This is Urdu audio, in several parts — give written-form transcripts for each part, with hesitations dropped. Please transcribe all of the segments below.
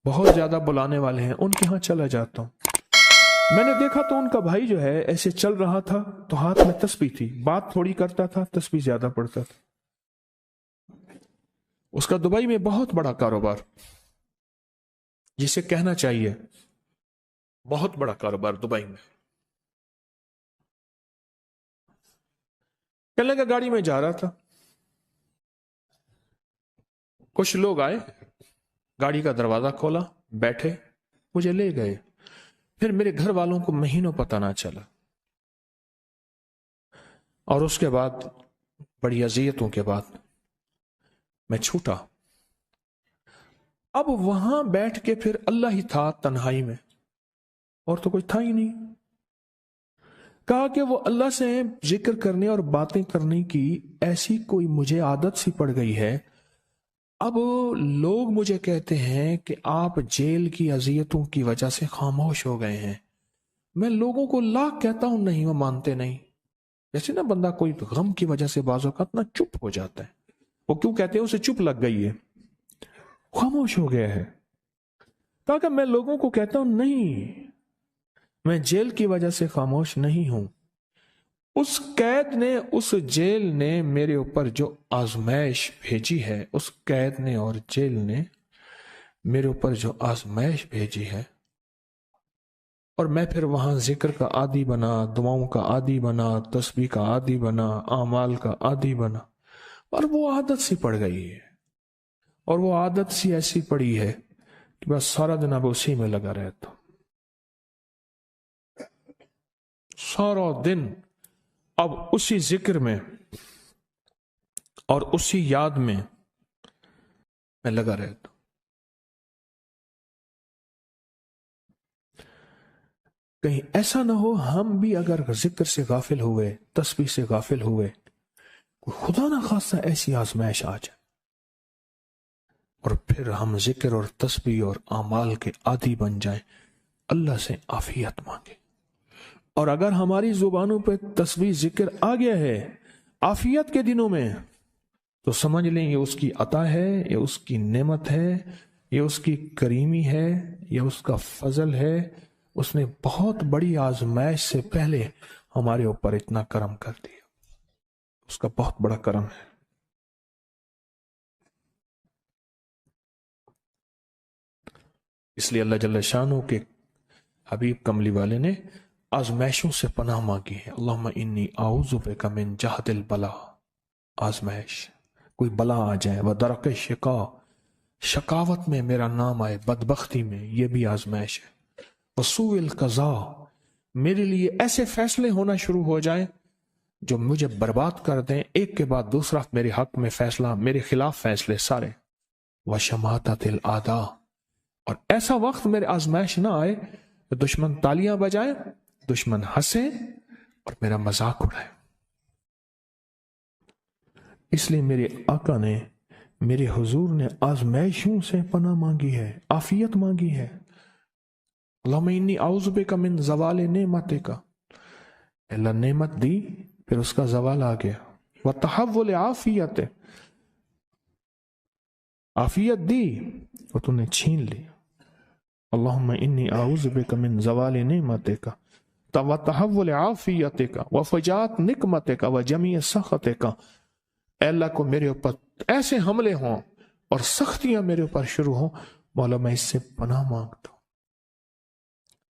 بہت زیادہ بلانے والے ہیں، ان کے ہاں چلا جاتا ہوں۔ میں نے دیکھا تو ان کا بھائی جو ہے ایسے چل رہا تھا تو ہاتھ میں تسبیح تھی، بات تھوڑی کرتا تھا، تسبیح زیادہ پڑھتا تھا۔ اس کا دبئی میں بہت بڑا کاروبار، جسے کہنا چاہیے بہت بڑا کاروبار دبئی میں۔ کہنے لگا گاڑی میں جا رہا تھا، کچھ لوگ آئے، گاڑی کا دروازہ کھولا، بیٹھے، مجھے لے گئے۔ پھر میرے گھر والوں کو مہینوں پتہ نہ چلا، اور اس کے بعد بڑی اذیتوں کے بعد میں چھوٹا۔ اب وہاں بیٹھ کے پھر اللہ ہی تھا تنہائی میں، اور تو کچھ تھا ہی نہیں۔ کہا کہ وہ اللہ سے ذکر کرنے اور باتیں کرنے کی ایسی کوئی مجھے عادت سی پڑ گئی ہے، اب لوگ مجھے کہتے ہیں کہ آپ جیل کی اذیتوں کی وجہ سے خاموش ہو گئے ہیں۔ میں لوگوں کو لاکھ کہتا ہوں، نہیں، وہ مانتے نہیں۔ جیسے نا بندہ کوئی غم کی وجہ سے بعض اوقات نا چپ ہو جاتا ہے، وہ کیوں کہتے ہیں؟ اسے چپ لگ گئی ہے، خاموش ہو گیا ہے۔ کہا کہ میں لوگوں کو کہتا ہوں، نہیں، میں جیل کی وجہ سے خاموش نہیں ہوں۔ اس قید نے، اس جیل نے میرے اوپر جو آزمائش بھیجی ہے، اس قید نے اور جیل نے میرے اوپر جو آزمائش بھیجی ہے، اور میں پھر وہاں ذکر کا عادی بنا، دعاؤں کا عادی بنا، تسبیح کا عادی بنا، اعمال کا عادی بنا، اور وہ عادت سی پڑ گئی ہے۔ اور وہ عادت سی ایسی پڑی ہے کہ بس سارا دن اب اسی میں لگا رہتا ہوں، سارا دن اب اسی ذکر میں اور اسی یاد میں لگا رہتا ہوں۔ کہیں ایسا نہ ہو ہم بھی اگر ذکر سے غافل ہوئے، تسبیح سے غافل ہوئے، خدا نہ خواستہ ایسی آزمائش آ جائے اور پھر ہم ذکر اور تسبیح اور اعمال کے عادی بن جائیں، اللہ سے عافیت مانگے۔ اور اگر ہماری زبانوں پہ تسبیح ذکر آ گیا ہے عافیت کے دنوں میں، تو سمجھ لیں یہ اس کی عطا ہے، یہ اس کی نعمت ہے، یہ اس کی کریمی ہے، یہ اس کا فضل ہے۔ اس نے بہت بڑی آزمائش سے پہلے ہمارے اوپر اتنا کرم کر دیا، اس کا بہت بڑا کرم ہے۔ اس لیے اللہ جل شانہ کے حبیب کملی والے نے آزمائشوں سے پناہ مانگی ہے۔ اللہم انی اعوذ بک من جہد البلاء، آزمائش، کوئی بلا آ جائے، ودرک شقا، شقاوت میں میرا نام آئے، بدبختی میں، یہ بھی آزمائش ہے، وسوء القضاء، میرے لیے ایسے فیصلے ہونا شروع ہو جائیں جو مجھے برباد کر دیں، ایک کے بعد دوسرا میرے حق میں فیصلہ، میرے خلاف فیصلے سارے، وشماتت الاعداء، اور ایسا وقت میرے آزمائش نہ آئے کہ دشمن تالیاں بجائے، دشمن ہنسے اور میرا مذاق اڑائے۔ اس لیے میرے آقا نے، میرے حضور نے آزمائشوں سے پناہ مانگی ہے، عافیت مانگی ہے۔ اللہم انی اعوذ بک من زوال نعمتک، اللہ نعمت دی پھر اس کا زوال آ گیا، وتحول عافیت، عافیت دی اور تو نے چھین لی۔ اللہم انی اعوذ بک من زوال نعمتک وتحول عافیتک وفجاءت نقمتک وجمیع سخطک، اے اللہ کو میرے اوپر ایسے حملے ہوں اور سختیاں میرے اوپر شروع ہوں، مولا میں اس سے پناہ مانگتا ہوں۔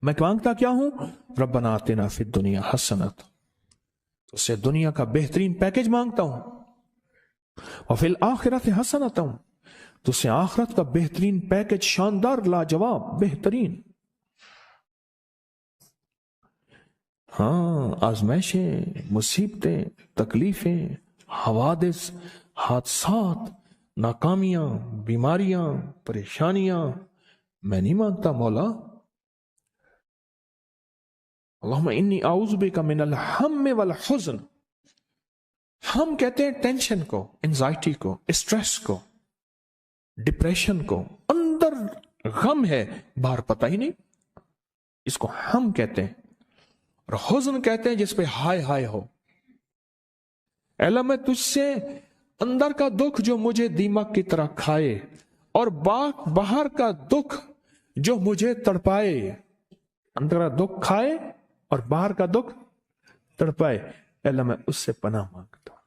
میں مانگتا کیا ہوں؟ ربنا آتنا فی الدنیا حسنۃ، اس سے دنیا کا بہترین پیکج مانگتا ہوں، وفی الآخرۃ حسنۃ، تو اس سے آخرت کا بہترین پیکج، شاندار، لاجواب، بہترین۔ ہاں، آزمائشیں، مصیبتیں، تکلیفیں، حوادث، حادثات، ناکامیاں، بیماریاں، پریشانیاں، میں نہیں مانگتا مولا۔ اللہم انی اعوذ بک من الہم والحزن، ہم کہتے ہیں ٹینشن کو، انزائٹی کو، اسٹریس کو، ڈپریشن کو، اندر غم ہے باہر پتہ ہی نہیں، اس کو ہم کہتے ہیں۔ اور حزن کہتے ہیں جس پہ ہائے ہائے ہو۔ اے اللہ میں تجھ سے اندر کا دکھ جو مجھے دیمک کی طرح کھائے، اور باہر کا دکھ جو مجھے تڑپائے، اندر کا دکھ کھائے اور باہر کا دکھ تڑپائے، اللہ میں اس سے پناہ مانگتا ہوں۔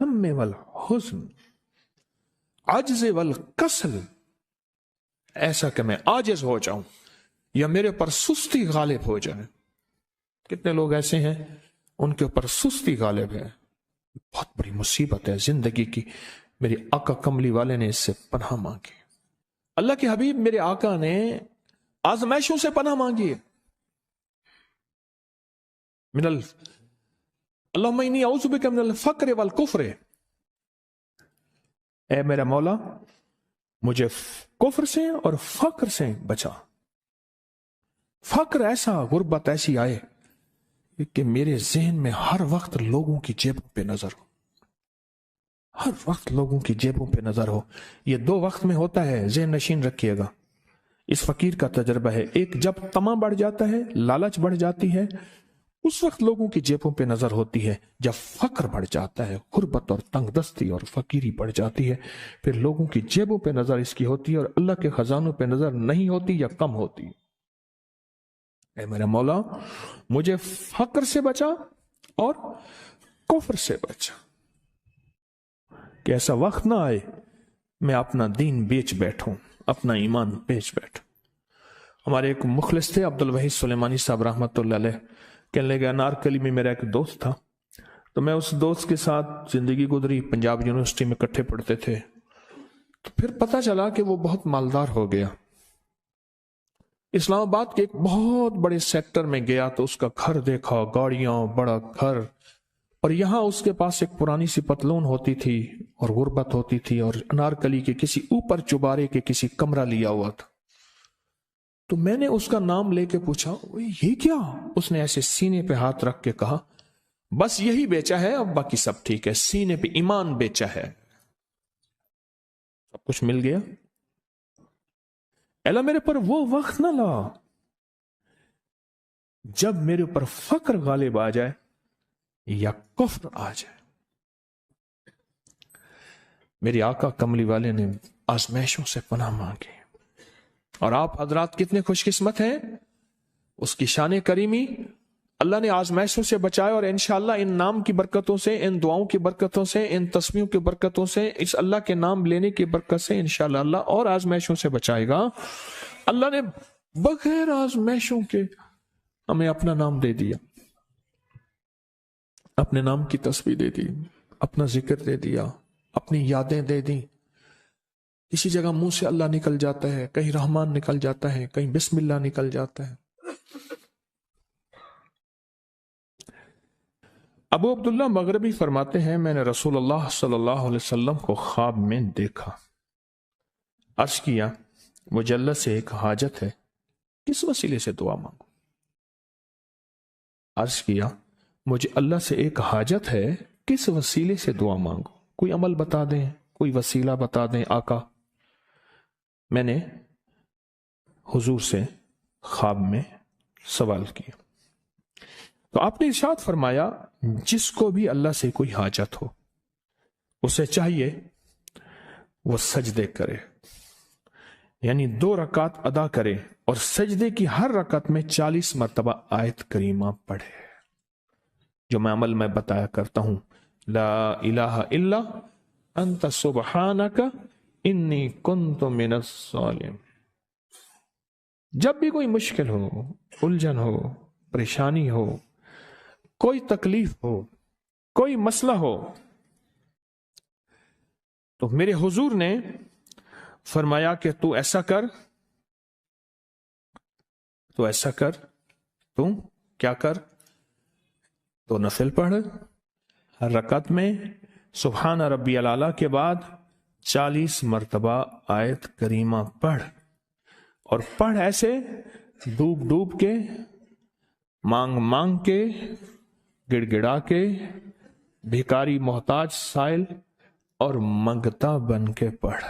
ہم والحزن، عجز والکسل، ایسا کہ میں عاجز ہو جاؤں یا میرے پر سستی غالب ہو جائے۔ کتنے لوگ ایسے ہیں ان کے اوپر سستی غالب ہے، بہت بڑی مصیبت ہے زندگی کی۔ میرے آقا کملی والے نے اس سے پناہ مانگی، اللہ کے حبیب میرے آقا نے آزمائشوں سے پناہ مانگی ہے۔ اللہم انی اعوذ بک من الفقر والکفر، اے میرا مولا مجھے کفر سے اور فقر سے بچا۔ فقر ایسا، غربت ایسی آئے کہ میرے ذہن میں ہر وقت لوگوں کی جیبوں پہ نظر ہو، ہر وقت لوگوں کی جیبوں پہ نظر ہو۔ یہ دو وقت میں ہوتا ہے، ذہن نشین رکھیے گا۔ اس فقیر کا تجربہ ہے، ایک جب طمع بڑھ جاتا ہے، لالچ بڑھ جاتی ہے، اس وقت لوگوں کی جیبوں پہ نظر ہوتی ہے۔ جب فقر بڑھ جاتا ہے، غربت اور تنگ دستی اور فقیری بڑھ جاتی ہے، پھر لوگوں کی جیبوں پہ نظر اس کی ہوتی ہے اور اللہ کے خزانوں پہ نظر نہیں ہوتی یا کم ہوتی۔ اے میرا مولا مجھے فقر سے بچا اور کفر سے بچا، کہ ایسا وقت نہ آئے میں اپنا دین بیچ بیٹھوں، اپنا ایمان بیچ بیٹھوں۔ ہمارے ایک مخلص تھے عبد الوحید سلیمانی صاحب رحمۃ اللہ علیہ، کہنے لگے انارکلی میں میرا ایک دوست تھا، تو میں اس دوست کے ساتھ زندگی گزری، پنجاب یونیورسٹی میں اکٹھے پڑھتے تھے۔ تو پھر پتہ چلا کہ وہ بہت مالدار ہو گیا، اسلام آباد کے ایک بہت بڑے سیکٹر میں گیا تو اس کا گھر دیکھا، گاڑیاں، بڑا گھر، اور یہاں اس کے پاس ایک پرانی سی پتلون ہوتی تھی اور غربت ہوتی تھی، اور انارکلی کے کسی اوپر چبارے کے کسی کمرہ لیا ہوا تھا۔ تو میں نے اس کا نام لے کے پوچھا یہ کیا؟ اس نے ایسے سینے پہ ہاتھ رکھ کے کہا بس یہی بیچا ہے، اب باقی سب ٹھیک ہے، سینے پہ ایمان بیچا ہے، سب کچھ مل گیا۔ اللہ میرے پر وہ وقت نہ لا جب میرے اوپر فقر غالب آ جائے یا کفر آ جائے۔ میری آقا کملی والے نے آزمائشوں سے پناہ مانگی، اور آپ حضرات کتنے خوش قسمت ہیں، اس کی شان کریمی اللہ نے آزمائشوں سے بچائے، اور انشاءاللہ ان نام کی برکتوں سے، ان دعاؤں کی برکتوں سے، ان تسبیحوں کی برکتوں سے، اس اللہ کے نام لینے کی برکت سے انشاءاللہ اللہ اور آزمائشوں سے بچائے گا۔ اللہ نے بغیر آزمائشوں کے ہمیں اپنا نام دے دیا، اپنے نام کی تسبیح دے دی، اپنا ذکر دے دیا، اپنی یادیں دے دی۔ کسی جگہ منہ سے اللہ نکل جاتا ہے، کہیں رحمان نکل جاتا ہے، کہیں بسم اللہ نکل جاتا ہے۔ ابو عبداللہ مغربی فرماتے ہیں میں نے رسول اللہ صلی اللہ علیہ وسلم کو خواب میں دیکھا، عرض کیا مجھے اللہ سے ایک حاجت ہے، کس وسیلے سے دعا مانگوں؟ عرض کیا مجھے اللہ سے ایک حاجت ہے، کس وسیلے سے دعا مانگوں؟ کوئی عمل بتا دیں، کوئی وسیلہ بتا دیں آقا۔ میں نے حضور سے خواب میں سوال کیا تو آپ نے ارشاد فرمایا جس کو بھی اللہ سے کوئی حاجت ہو اسے چاہیے وہ سجدے کرے، یعنی 2 رکعت ادا کرے اور سجدے کی ہر رکعت میں 40 مرتبہ آیت کریمہ پڑھے، جو میں عمل میں بتایا کرتا ہوں، لا الہ الا انت سبحانک انی کنت من الظالمین۔ جب بھی کوئی مشکل ہو، الجھن ہو، پریشانی ہو، کوئی تکلیف ہو، کوئی مسئلہ ہو، تو میرے حضور نے فرمایا کہ تو ایسا کر، تو ایسا کر، تو کیا کر، تو نفل پڑھ، ہر رکعت میں سبحان ربی الاعلیٰ کے بعد 40 مرتبہ آیت کریمہ پڑھ، اور پڑھ ایسے ڈوب ڈوب کے، مانگ مانگ کے، گڑ گڑا کے، بھیکاری محتاج سائل اور منگتا بن کے پڑھ۔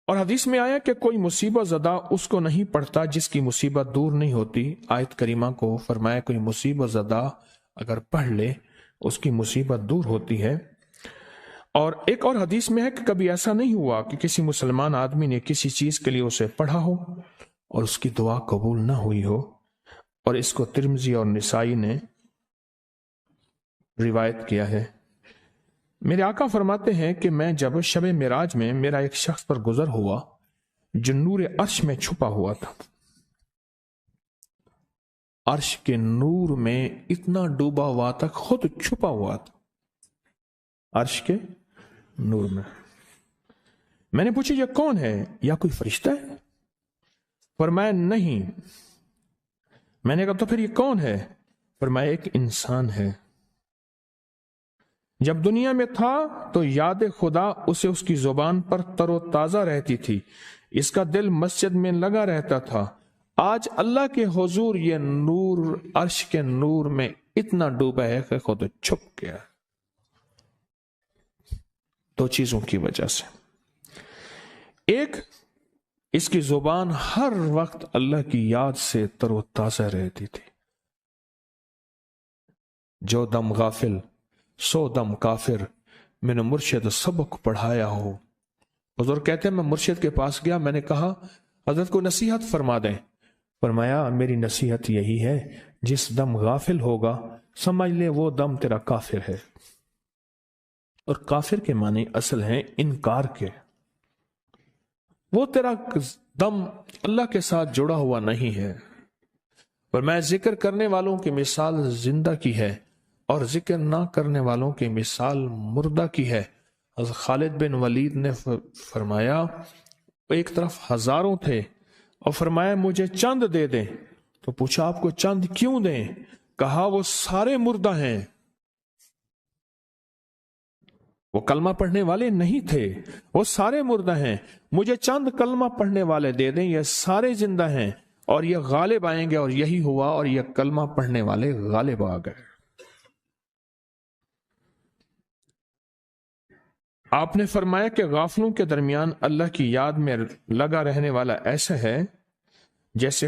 اور حدیث میں آیا کہ کوئی مصیبت زدہ اس کو نہیں پڑھتا جس کی مصیبت دور نہیں ہوتی۔ آیت کریمہ کو فرمایا کوئی مصیبت زدہ اگر پڑھ لے اس کی مصیبت دور ہوتی ہے۔ اور ایک اور حدیث میں ہے کہ کبھی ایسا نہیں ہوا کہ کسی مسلمان آدمی نے کسی چیز کے لیے اسے پڑھا ہو اور اس کی دعا قبول نہ ہوئی ہو، اور اس کو ترمذی اور نسائی نے روایت کیا ہے۔ میرے آقا فرماتے ہیں کہ میں جب شب معراج میں میرا ایک شخص پر گزر ہوا جو نور عرش میں چھپا ہوا تھا، عرش کے نور میں اتنا ڈوبا ہوا تھا، خود چھپا ہوا تھا عرش کے نور میں۔ میں نے پوچھا یہ کون ہے؟ یا کوئی فرشتہ ہے؟ فرمایا نہیں۔ میں نے کہا تو پھر یہ کون ہے؟ فرمایا ایک انسان ہے، جب دنیا میں تھا تو یاد خدا اسے اس کی زبان پر تر و تازہ رہتی تھی، اس کا دل مسجد میں لگا رہتا تھا، آج اللہ کے حضور یہ نور عرش کے نور میں اتنا ڈوبا ہے کہ خود چھپ گیا۔ دو چیزوں کی وجہ سے، ایک، اس کی زبان ہر وقت اللہ کی یاد سے تر و تازہ رہتی تھی۔ جو دم غافل سو دم کافر، میں نے مرشد سبق پڑھایا ہو۔ حضور کہتے ہیں میں مرشد کے پاس گیا، میں نے کہا حضرت کو نصیحت فرما دیں۔ فرمایا میری نصیحت یہی ہے، جس دم غافل ہوگا سمجھ لے وہ دم تیرا کافر ہے۔ اور کافر کے معنی اصل ہیں انکار کے، وہ تیرا دم اللہ کے ساتھ جڑا ہوا نہیں ہے۔ اور میں ذکر کرنے والوں کی مثال زندہ کی ہے اور ذکر نہ کرنے والوں کی مثال مردہ کی ہے۔ حضرت خالد بن ولید نے فرمایا ایک طرف ہزاروں تھے اور فرمایا مجھے چند دے دیں، تو پوچھا آپ کو چند کیوں دیں؟ کہا وہ سارے مردہ ہیں، وہ کلمہ پڑھنے والے نہیں تھے، وہ سارے مردہ ہیں، مجھے چند کلمہ پڑھنے والے دے دیں، یہ سارے زندہ ہیں اور یہ غالب آئیں گے۔ اور یہی ہوا، اور یہ کلمہ پڑھنے والے غالب آ گئے۔ آپ نے فرمایا کہ غافلوں کے درمیان اللہ کی یاد میں لگا رہنے والا ایسا ہے جیسے